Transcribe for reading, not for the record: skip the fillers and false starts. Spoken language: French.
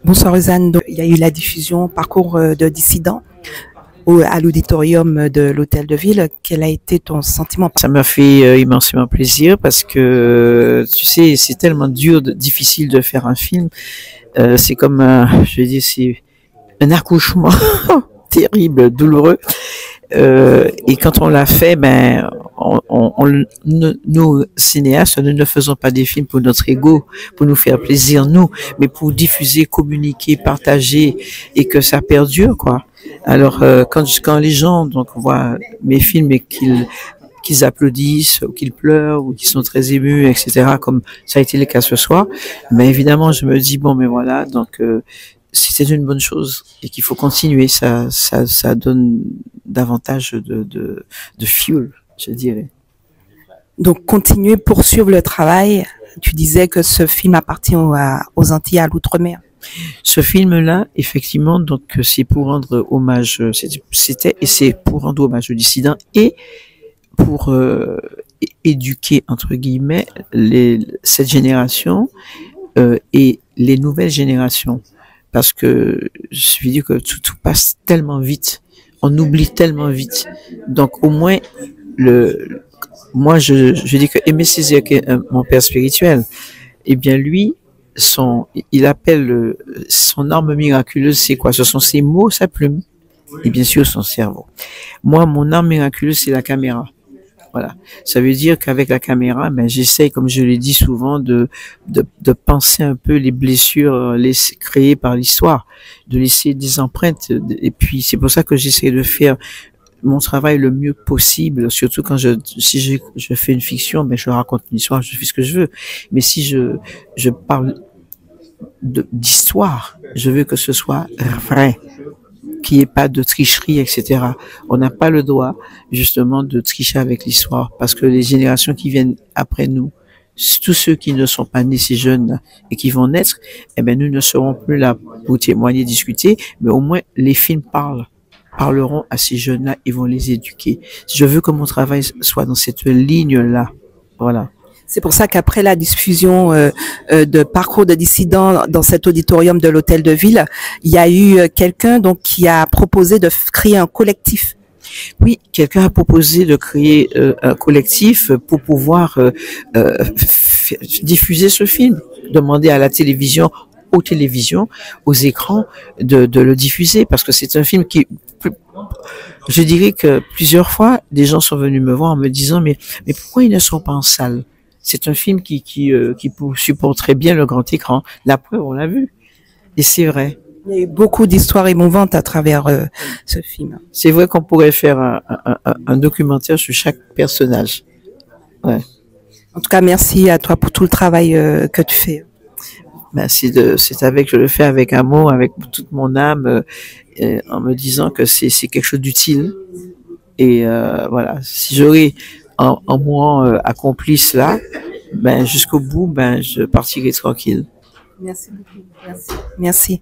Bonsoir Rosanne. Donc, il y a eu la diffusion Parcours de dissident à l'auditorium de l'Hôtel de Ville. Quel a été ton sentiment? Ça m'a fait immensément plaisir parce que, tu sais, c'est tellement dur, difficile de faire un film. C'est comme, je vais dire, c'est un accouchement terrible, douloureux. Et quand on l'a fait, ben, nous, cinéastes, nous ne faisons pas des films pour notre ego, pour nous faire plaisir, nous, mais pour diffuser, communiquer, partager et que ça perdure, quoi. Alors, quand les gens donc voient mes films et qu'ils applaudissent, ou qu'ils pleurent, ou qu'ils sont très émus, etc., comme ça a été le cas ce soir, mais évidemment, je me dis, bon, mais voilà, donc, c'est une bonne chose et qu'il faut continuer. Ça donne davantage de fuel, je dirais. Donc, continuer, poursuivre le travail. Tu disais que ce film appartient aux Antilles, à l'outre-mer. Ce film-là, effectivement, donc c'est pour rendre hommage, c'est pour rendre hommage aux dissidents et pour éduquer entre guillemets cette génération et les nouvelles générations. Parce que je veux dire que tout passe tellement vite, on oublie tellement vite. Donc au moins, moi je dis que Aimé Césaire, qui est mon père spirituel, eh bien lui, il appelle son arme miraculeuse, c'est quoi? Ce sont ses mots, sa plume, et bien sûr son cerveau. Moi, mon arme miraculeuse, c'est la caméra. Voilà. Ça veut dire qu'avec la caméra, ben, j'essaye, comme je l'ai dit souvent, de penser un peu les blessures créées par l'histoire, de laisser des empreintes. Et puis, c'est pour ça que j'essaie de faire mon travail le mieux possible, surtout quand si je fais une fiction, ben, je raconte une histoire, je fais ce que je veux. Mais si je parle d'histoire, je veux que ce soit vrai, qu'il n'y ait pas de tricherie, etc. On n'a pas le droit, justement, de tricher avec l'histoire, parce que les générations qui viennent après nous, tous ceux qui ne sont pas nés si jeunes et qui vont naître, eh ben, nous ne serons plus là pour témoigner, discuter, mais au moins, les films parleront à ces jeunes-là, ils vont les éduquer. Je veux que mon travail soit dans cette ligne-là. Voilà. C'est pour ça qu'après la diffusion de Parcours de dissident dans cet auditorium de l'Hôtel de Ville, il y a eu quelqu'un donc qui a proposé de créer un collectif. Oui, quelqu'un a proposé de créer un collectif pour pouvoir diffuser ce film, demander à la télévision, aux télévisions, aux écrans de le diffuser, parce que c'est un film qui, je dirais que plusieurs fois, des gens sont venus me voir en me disant mais pourquoi ils ne sont pas en salle? C'est un film qui supporterait bien le grand écran. La preuve, on l'a vu. Et c'est vrai. Il y a eu beaucoup d'histoires émouvantes à travers ce film. C'est vrai qu'on pourrait faire un documentaire sur chaque personnage. Ouais. En tout cas, merci à toi pour tout le travail que tu fais. Je le fais avec amour, avec toute mon âme, en me disant que c'est quelque chose d'utile. Et voilà, si j'aurais en moi accompli cela, ben jusqu'au bout, ben je partirai tranquille. Merci beaucoup. Merci. Merci.